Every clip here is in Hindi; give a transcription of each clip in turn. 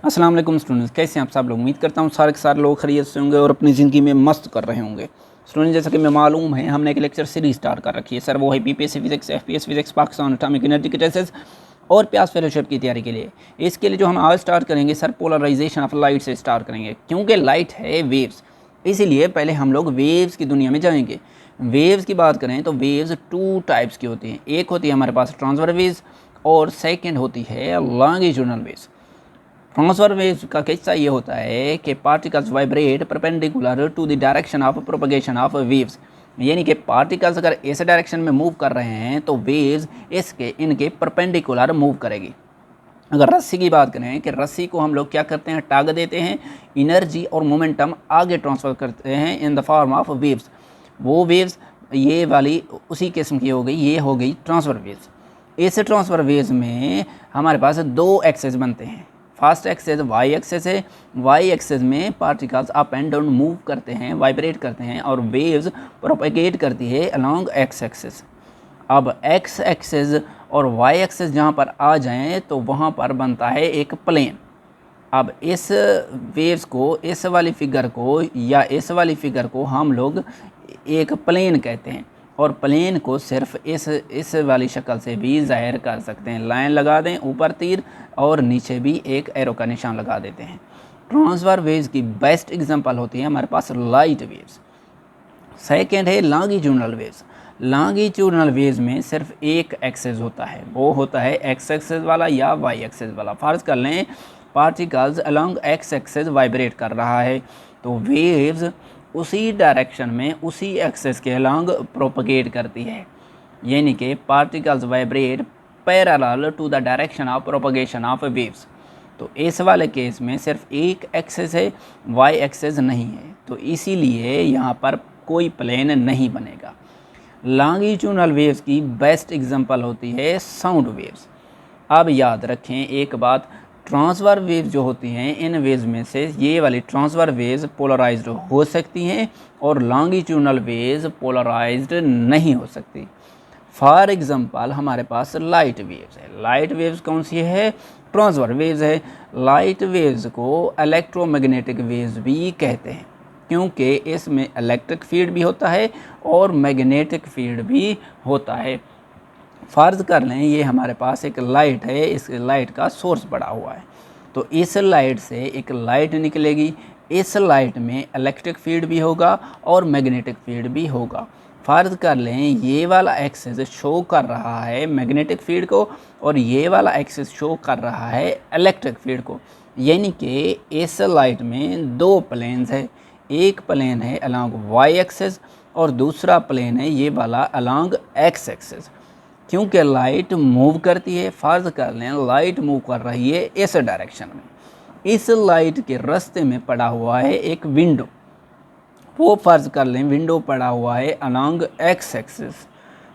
अस्सलाम वालेकुम स्टूडेंट्स, कैसे हैं आप सब लोग। उम्मीद करता हूँ सारे के सारे लोग खैरियत से होंगे और अपनी ज़िंदगी में मस्त कर रहे होंगे। स्टूडेंट, जैसा कि मैं मालूम है हमने एक लेक्चर सीरीज स्टार्ट कर रखी है सर, वो है BPSC physics, FPS physics, Pakistan atomic energy के टेस्ट और प्यास फेलोशिप की तैयारी के लिए। इसके लिए जो हम आज स्टार्ट करेंगे सर, पोलराइजेशन ऑफ लाइट से स्टार्ट करेंगे, क्योंकि लाइट है वेव्स। इसीलिए पहले हम लोग वेव्स की दुनिया में जाएंगे। वेव्स की बात करें तो वेव्स टू टाइप्स की होती हैं। एक होती है हमारे पास ट्रांसफर वेव्स और सेकेंड होती है लॉन्गिट्यूडनल वेव्स। ट्रांसफर वेव्स का किस्सा ये होता है कि particles vibrate perpendicular to the direction of propagation of waves, यानी कि पार्टिकल्स अगर इस डायरेक्शन में मूव कर रहे हैं तो वेव्स इनके परपेंडिकुलर मूव करेगी। अगर रस्सी की बात करें कि रस्सी को हम लोग क्या करते हैं, टाग देते हैं, एनर्जी और मोमेंटम आगे ट्रांसफ़र करते हैं in the form of waves. वो वेव्स ये वाली उसी किस्म की हो गई, ये हो गई ट्रांसफर वेव्स। इस ट्रांसफर वेव्स में हमारे पास दो एक्सेस बनते हैं। फर्स्ट एक्सेस वाई एक्सेस है। वाई एक्सेस में particles up and down move करते हैं, वाइब्रेट करते हैं और वेव्स प्रोपेगेट करती है अलोंग एक्स एक्सेस। अब एक्स एक्सेस और वाई एक्सेस जहाँ पर आ जाएं तो वहाँ पर बनता है एक प्लेन। अब इस वेव्स को, इस वाली फिगर को या इस वाली फिगर को हम लोग एक प्लेन कहते हैं, और प्लेन को सिर्फ इस वाली शक्ल से भी ज़ाहिर कर सकते हैं। लाइन लगा दें, ऊपर तीर और नीचे भी एक एरो का निशान लगा देते हैं। ट्रांसफर वेव्स की बेस्ट एग्जांपल होती है हमारे पास लाइट वेव्स। सेकेंड है लॉन्गिट्यूडनल वेव्स। लॉन्गिट्यूडनल वेव्स में सिर्फ एक एक्सेस होता है, वो होता है एक्स एक्सेस वाला या वाई एक्सेस वाला। फर्ज कर लें particles along x axis vibrate कर रहा है तो वेव्स उसी डायरेक्शन में, उसी एक्सेस के अलोंग प्रोपगेट करती है, यानी कि particles vibrate parallel to the direction of propagation of waves. तो इस वाले केस में सिर्फ एक एक्सेस है, वाई एक्सेस नहीं है, तो इसीलिए यहाँ पर कोई प्लेन नहीं बनेगा। लॉन्गिट्यूडनल वेव्स की बेस्ट एग्जांपल होती है साउंड वेव्स। अब याद रखें एक बात, ट्रांसफर वेव्स जो होती हैं इन वेव्स में से ये वाली ट्रांसफर वेव्स पोलराइज्ड हो सकती हैं और लॉन्गिट्यूडनल वेव्स पोलराइज्ड नहीं हो सकती। फॉर एग्जांपल हमारे पास लाइट वेव्स है। लाइट वेव्स कौन सी है? ट्रांसफर वेव्स है। लाइट वेव्स को इलेक्ट्रोमैग्नेटिक वेव्स भी कहते हैं, क्योंकि इसमें इलेक्ट्रिक फील्ड भी होता है और मैग्नेटिक फील्ड भी होता है। फ़र्ज़ कर लें ये हमारे पास एक लाइट है, इस लाइट का सोर्स पड़ा हुआ है, तो इस लाइट से एक लाइट निकलेगी। इस लाइट में इलेक्ट्रिक फील्ड भी होगा और मैग्नेटिक फील्ड भी होगा। फ़र्ज़ कर लें ये वाला एक्सिस शो कर रहा है मैग्नेटिक फील्ड को और ये वाला एक्सिस शो कर रहा है इलेक्ट्रिक फील्ड को, यानी कि इस लाइट में दो प्लेन्स है। एक प्लेन है अलोंग वाई एक्सिस और दूसरा प्लेन है ये वाला अलोंग एक्स एक्सिस। क्योंकि लाइट मूव करती है, फ़र्ज़ कर लें लाइट मूव कर रही है इस डायरेक्शन में, इस लाइट के रास्ते में पड़ा हुआ है एक विंडो, वो फ़र्ज़ कर लें विंडो पड़ा हुआ है अलोंग एक्स एक्सिस,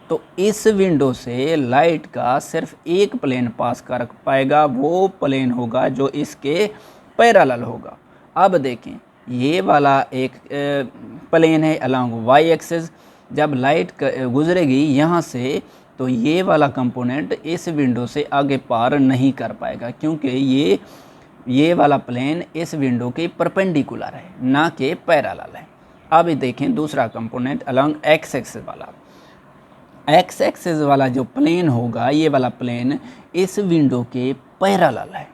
तो इस विंडो से लाइट का सिर्फ एक प्लेन पास कर पाएगा, वो प्लेन होगा जो इसके पैरेलल होगा। अब देखें ये वाला एक प्लेन है अलोंग वाई एक्सिस, जब लाइट गुजरेगी यहाँ से तो ये वाला कंपोनेंट इस विंडो से आगे पार नहीं कर पाएगा, क्योंकि ये वाला प्लेन इस विंडो के परपेंडिकुलर है, ना कि पैरेलल है। अब देखें दूसरा कंपोनेंट अलोंग एक्स एक्सिस वाला। एक्स एक्सिस वाला जो प्लेन होगा, ये वाला प्लेन इस विंडो के पैरेलल है,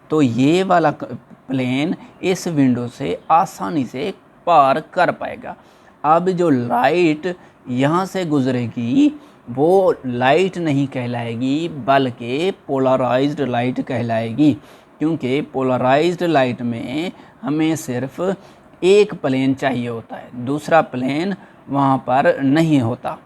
तो ये वाला प्लेन इस विंडो से आसानी से पार कर पाएगा। अब जो लाइट यहाँ से गुजरेगी वो लाइट नहीं कहलाएगी बल्कि पोलराइज्ड लाइट कहलाएगी, क्योंकि पोलराइज्ड लाइट में हमें सिर्फ एक प्लेन चाहिए होता है, दूसरा प्लेन वहाँ पर नहीं होता।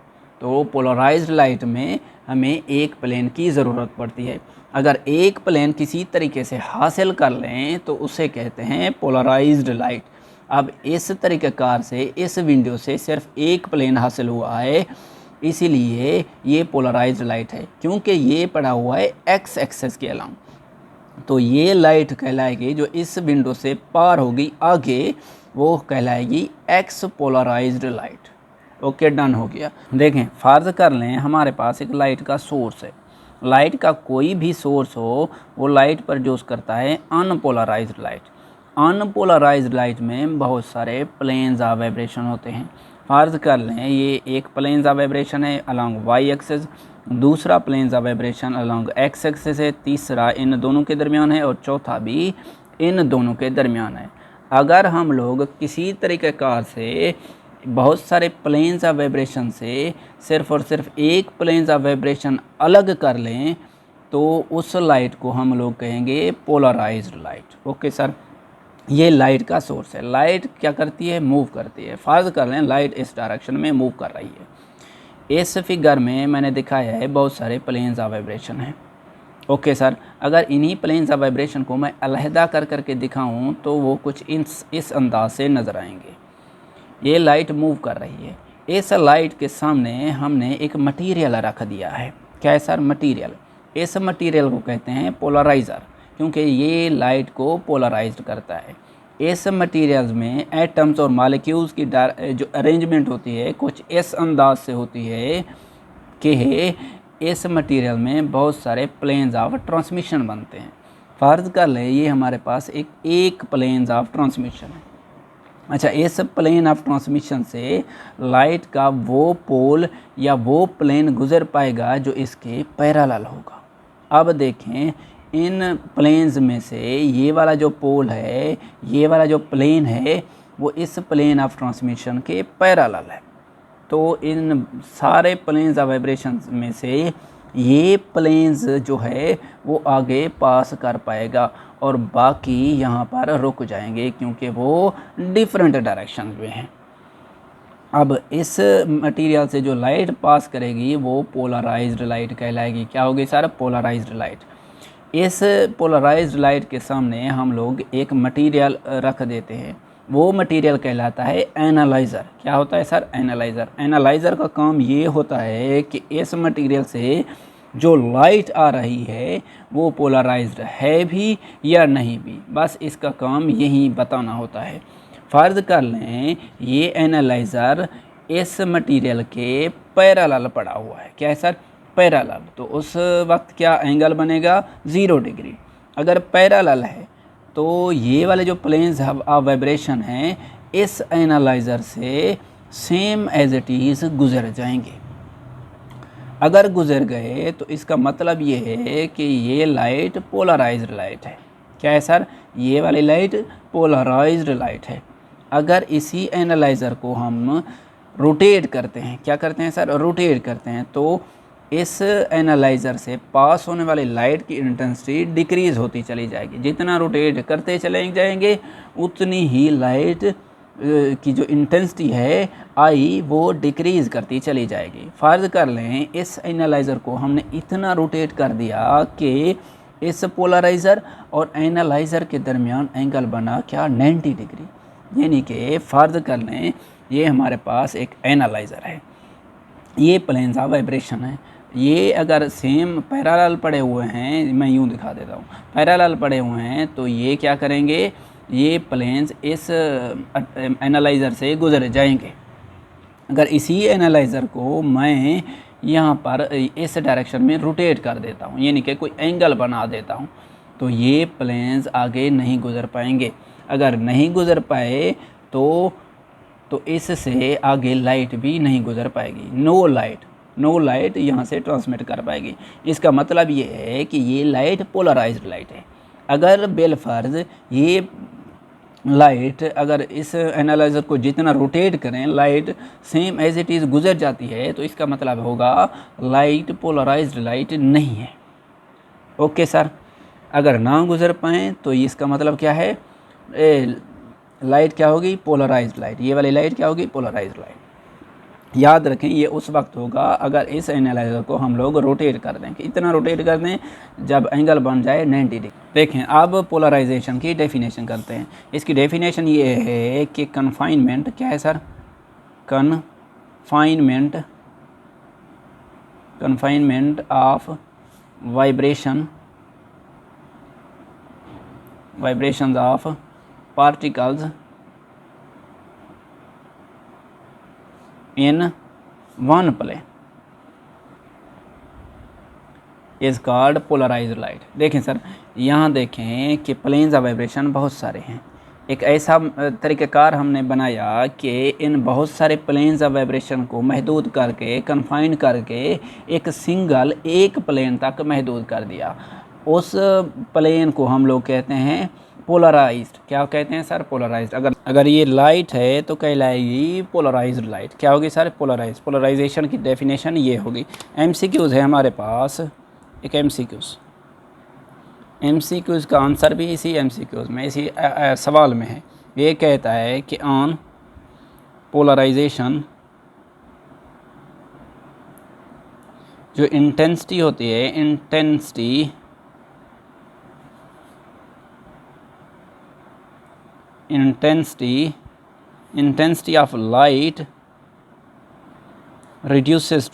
तो पोलराइज्ड लाइट में हमें एक प्लेन की ज़रूरत पड़ती है। अगर एक प्लेन किसी तरीके से हासिल कर लें तो उसे कहते हैं पोलराइज्ड लाइट। अब इस तरीक़ेकार से इस विंडो से सिर्फ एक प्लेन हासिल हुआ है, इसीलिए ये पोलराइज्ड लाइट है, क्योंकि ये पड़ा हुआ है एक्स एक्सेस के अलावा। तो ये लाइट कहलाएगी जो इस विंडो से पार होगी आगे, वो कहलाएगी X polarised light. Okay, done हो गया। देखें फ़र्ज़ कर लें हमारे पास एक लाइट का सोर्स है, लाइट का कोई भी सोर्स हो वो लाइट प्रोड्यूस करता है अनपोलराइज्ड लाइट। अनपोलराइज्ड लाइट में बहुत सारे प्लेन्स ऑफ वाइब्रेशन होते हैं। फर्ज कर लें ये एक प्लेन्स ऑफ वाइब्रेशन है अलोंग वाई एक्सिस, दूसरा planes of vibration along x axis है, तीसरा इन दोनों के दरमियान है और चौथा भी इन दोनों के दरमियान है। अगर हम लोग किसी तरीक़ेकार से बहुत सारे प्लेन्स ऑफ वाइब्रेशन से सिर्फ और सिर्फ एक प्लेन्स ऑफ वाइब्रेशन अलग कर लें तो उस लाइट को हम लोग कहेंगे पोलराइज्ड लाइट। ओके सर, ये लाइट का सोर्स है। लाइट क्या करती है, मूव करती है। फर्ज कर लें लाइट इस डायरेक्शन में मूव कर रही है। इस फिगर में मैंने दिखाया है बहुत सारे प्लेन्स ऑफ वाइब्रेशन हैं। ओके सर, अगर इन्हीं प्लेन्स ऑफ वाइब्रेशन को मैं अलहदा कर करके दिखाऊं तो वो कुछ इस अंदाज से नज़र आएंगे। ये लाइट मूव कर रही है, इस लाइट के सामने हमने एक मटेरियल रख दिया है। क्या है सर, मटेरियल। इस मटेरियल को कहते हैं पोलराइज़र, क्योंकि ये लाइट को पोलराइज्ड करता है। इस मटेरियल्स में एटम्स और मॉलिक्यूल्स की जो अरेंजमेंट होती है कुछ इस अंदाज से होती है कि इस मटेरियल में बहुत सारे प्लेन्स ऑफ ट्रांसमिशन बनते हैं। फ़र्ज़ कर लें ये हमारे पास एक प्लेन्स ऑफ ट्रांसमिशन है। अच्छा, इस प्लेन ऑफ ट्रांसमिशन से लाइट का वो पोल या वो प्लेन गुज़र पाएगा जो इसके पैरेलल होगा। अब देखें इन प्लेन्स में से ये वाला जो पोल है, ये वाला जो प्लेन है वो इस प्लेन ऑफ ट्रांसमिशन के पैरेलल है। तो इन सारे प्लेन्स ऑफ वाइब्रेशन में से ये प्लेन्स जो है वो आगे पास कर पाएगा और बाकी यहाँ पर रुक जाएंगे क्योंकि वो डिफरेंट डायरेक्शन में हैं। अब इस मटेरियल से जो लाइट पास करेगी वो पोलराइज्ड लाइट कहलाएगी। क्या होगी सर, पोलराइज्ड लाइट। इस पोलराइज्ड लाइट के सामने हम लोग एक मटेरियल रख देते हैं, वो मटेरियल कहलाता है एनालाइज़र। क्या होता है सर, एनालाइज़र। एनालाइज़र का काम ये होता है कि इस मटेरियल से जो लाइट आ रही है वो पोलराइज्ड है भी या नहीं भी, बस इसका काम यही बताना होता है। फ़र्ज़ कर लें ये एनालाइज़र इस मटेरियल के पैरेलल पड़ा हुआ है। क्या है सर, पैरेलल। तो उस वक्त क्या एंगल बनेगा, 0 डिग्री। अगर पैरेलल है तो ये वाले जो प्लेन्स ऑफ वाइब्रेशन हैं इस एनालाइज़र से सेम एज इट इज़ गुज़र जाएंगे। अगर गुज़र गए तो इसका मतलब ये है कि ये लाइट पोलराइज्ड लाइट है। क्या है सर, ये वाली लाइट पोलराइज्ड लाइट है। अगर इसी एनालाइज़र को हम रोटेट करते हैं, क्या करते हैं सर, रोटेट करते हैं, तो इस एनालाइज़र से पास होने वाली लाइट की इंटेंसिटी डिक्रीज़ होती चली जाएगी। जितना रोटेट करते चले जाएंगे उतनी ही लाइट की जो इंटेंसिटी है आई वो डिक्रीज़ करती चली जाएगी। फ़र्ज़ कर लें इस एनालाइज़र को हमने इतना रोटेट कर दिया कि इस पोलराइज़र और एनालाइज़र के दरमियान एंगल बना क्या, 90 डिग्री। यानी कि फ़र्ज़ कर लें ये हमारे पास एक एनालाइज़र है, ये प्लेन्स ऑफ वाइब्रेशन है। ये अगर सेम पैरेलल पड़े हुए हैं, मैं यूँ दिखा देता हूँ, पैरेलल पड़े हुए हैं तो ये क्या करेंगे, ये प्लेन्स इस एनालाइज़र से गुज़र जाएंगे। अगर इसी एनालाइज़र को मैं यहाँ पर इस डायरेक्शन में रोटेट कर देता हूँ, यानी कि कोई एंगल बना देता हूँ, तो ये प्लेन्स आगे नहीं गुज़र पाएंगे। अगर नहीं गुज़र पाए तो इससे आगे लाइट भी नहीं गुज़र पाएगी। नो लाइट यहाँ से ट्रांसमिट कर पाएगी। इसका मतलब ये है कि ये लाइट पोलराइज्ड लाइट है। अगर बिलफर्ज ये लाइट अगर इस एनालाइज़र को जितना रोटेट करें light same as it is गुज़र जाती है तो इसका मतलब होगा लाइट पोलराइज्ड लाइट नहीं है। ओके सर, अगर ना गुज़र पाएँ तो इसका मतलब क्या है, लाइट क्या होगी, पोलराइज्ड लाइट। ये वाली लाइट क्या होगी, पोलराइज्ड लाइट। याद रखें ये उस वक्त होगा अगर इस एनालाइज़र को हम लोग रोटेट कर दें, कि इतना रोटेट कर दें जब एंगल बन जाए 90 डिग्री। देखें अब पोलराइजेशन की डेफिनेशन करते हैं। इसकी डेफिनेशन ये है कि कन्फाइनमेंट, क्या है sir, confinement of vibrations of particles in one plane is called polarised light. देखें सर, यहाँ देखें कि प्लेन्स ऑफ वाइब्रेशन बहुत सारे हैं। एक ऐसा तरीक़ाकार हमने बनाया कि इन बहुत सारे प्लेन्स ऑफ वाइब्रेशन को महदूद करके, कन्फाइन करके एक सिंगल एक प्लेन तक महदूद कर दिया। उस प्लेन को हम लोग कहते हैं पोलराइज्ड। क्या कहते हैं सर? पोलराइज्ड। अगर ये लाइट है तो कहलाएगी पोलराइज्ड लाइट। क्या होगी सर? पोलराइज्ड। पोलराइजेशन की डेफिनेशन ये होगी। एमसीक्यूज़ है हमारे पास, एक एमसीक्यूज़ का आंसर भी इसी एमसीक्यूज़ में, इसी सवाल में है। ये कहता है कि ऑन पोलराइजेशन जो इंटेंसिटी होती है, intensity of light reduces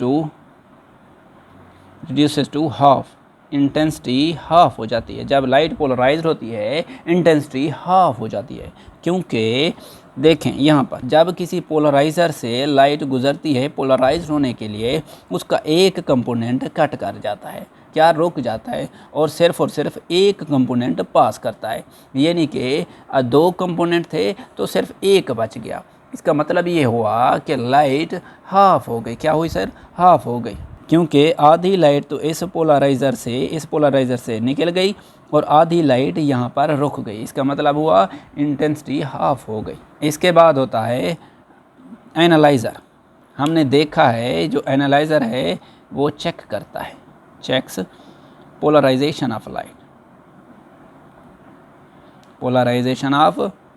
to half। Intensity half हो जाती है जब लाइट पोलराइज्ड होती है, इंटेंसिटी हाफ हो जाती है। क्योंकि देखें यहाँ पर जब किसी पोलराइज़र से लाइट गुजरती है, पोलराइज्ड होने के लिए उसका एक कंपोनेंट कट कर जाता है, क्या रुक जाता है, और सिर्फ एक कंपोनेंट पास करता है। यानी कि दो कंपोनेंट थे तो सिर्फ एक बच गया। इसका मतलब ये हुआ कि लाइट हाफ हो गई। क्या हुई सर? हाफ हो गई। क्योंकि आधी लाइट तो इस पोलराइज़र से निकल गई और आधी लाइट यहाँ पर रुक गई। इसका मतलब हुआ इंटेंसिटी हाफ हो गई। इसके बाद होता है एनालाइज़र। हमने देखा है जो एनालाइज़र है वो चेक करता है, चेक्स पोलराइजेशन ऑफ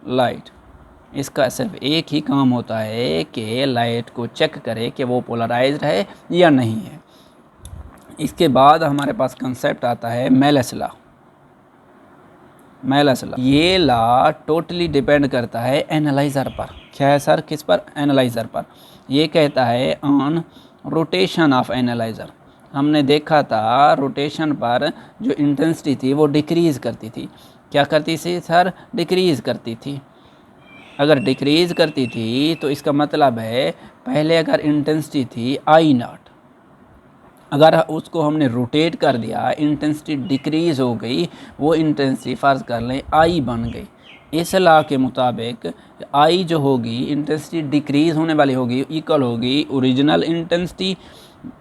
लाइट। इसका सिर्फ एक ही काम होता है कि लाइट को चेक करे कि वो पोलराइज्ड है या नहीं है। इसके बाद हमारे पास कंसेप्ट आता है मेलस लॉ। ये लॉ टोटली डिपेंड करता है एनालाइज़र पर। क्या है सर? किस पर? एनालाइज़र पर। ये कहता है ऑन रोटेशन ऑफ एनालाइज़र। हमने देखा था रोटेशन पर जो इंटेंसिटी थी वो डिक्रीज़ करती थी। क्या करती थी सर? डिक्रीज़ करती थी। अगर डिक्रीज़ करती थी तो इसका मतलब है पहले अगर इंटेंसिटी थी I0, अगर उसको हमने रोटेट कर दिया, इंटेंसिटी डिक्रीज़ हो गई, वो इंटेंसिटी फ़र्ज़ कर लें I बन गई। इस लॉ के मुताबिक I जो होगी, इंटेंसिटी डिक्रीज़ होने वाली होगी, इक्वल होगी original intensity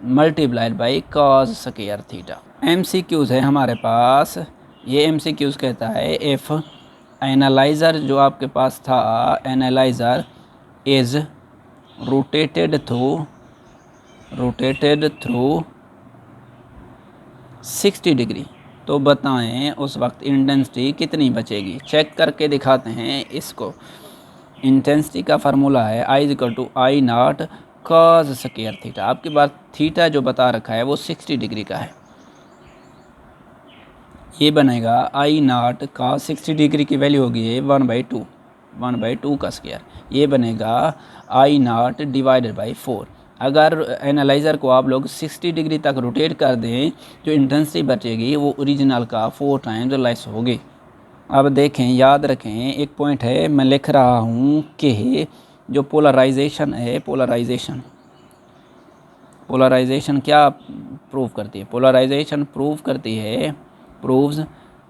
multiplied by cos square theta. MCQs है हमारे पास। ये एमसीक्यूज़ कहता है इफ़ एनालाइज़र जो आपके पास था, analyser is rotated through 60 degree, तो बताएं उस वक्त इंटेंसिटी कितनी बचेगी। चेक करके दिखाते हैं इसको। इंटेंसिटी का फार्मूला है I=I0 cos स्क्वायर थीटा। आपके पास थीटा जो बता रखा है वो 60 डिग्री का है। ये बनेगा I0 cos 60 डिग्री की वैल्यू होगी 1/2 का स्क्वायर। ये बनेगा I0 डिवाइडेड बाई 4। अगर एनालाइज़र को आप लोग 60 डिग्री तक रोटेट कर दें, जो इंटेंसिटी बचेगी वो ओरिजिनल का 4 टाइम्स लेस होगी। अब देखें, याद रखें, एक पॉइंट है मैं लिख रहा हूँ कि जो पोलराइजेशन है, पोलराइजेशन क्या प्रूव करती है? पोलराइजेशन प्रूव करती है, proves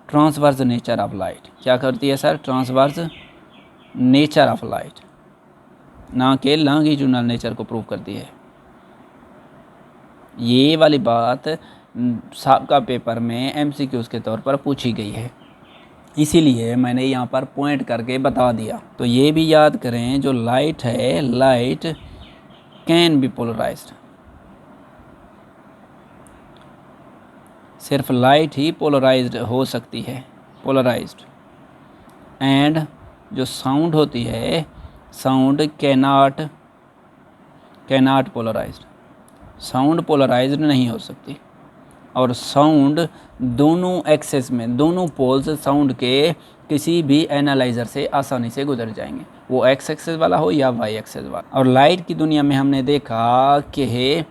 transverse nature of light. क्या करती है sir? Transverse nature of light, ना कि लॉन्गिट्यूडनल नेचर को प्रूव करती है। ये वाली बात साबका पेपर में एमसीक्यूज़ के तौर पर पूछी गई है, इसीलिए मैंने यहाँ पर पॉइंट करके बता दिया। तो ये भी याद करें, जो लाइट है, लाइट कैन बी पोलराइज्ड। सिर्फ लाइट ही पोलराइज्ड हो सकती है, पोलराइज्ड। एंड जो साउंड होती है, sound cannot polarised. Sound polarised नहीं हो सकती। और साउंड दोनों एक्सेस में, दोनों पोल्स साउंड के किसी भी एनालाइज़र से आसानी से गुजर जाएंगे, वो एक्स एक्सेस वाला हो या वाई एक्सेस वाला। और लाइट की दुनिया में हमने देखा कि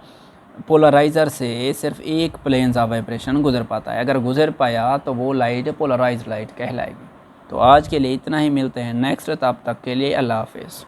पोलराइज़र से सिर्फ एक प्लेन्स ऑफ वाइब्रेशन गुजर पाता है। अगर गुजर पाया तो वो लाइट पोलराइज्ड लाइट कहलाएगी। तो आज के लिए इतना ही, मिलते हैं नेक्स्ट। तब तक के लिए अल्लाह हाफिज़।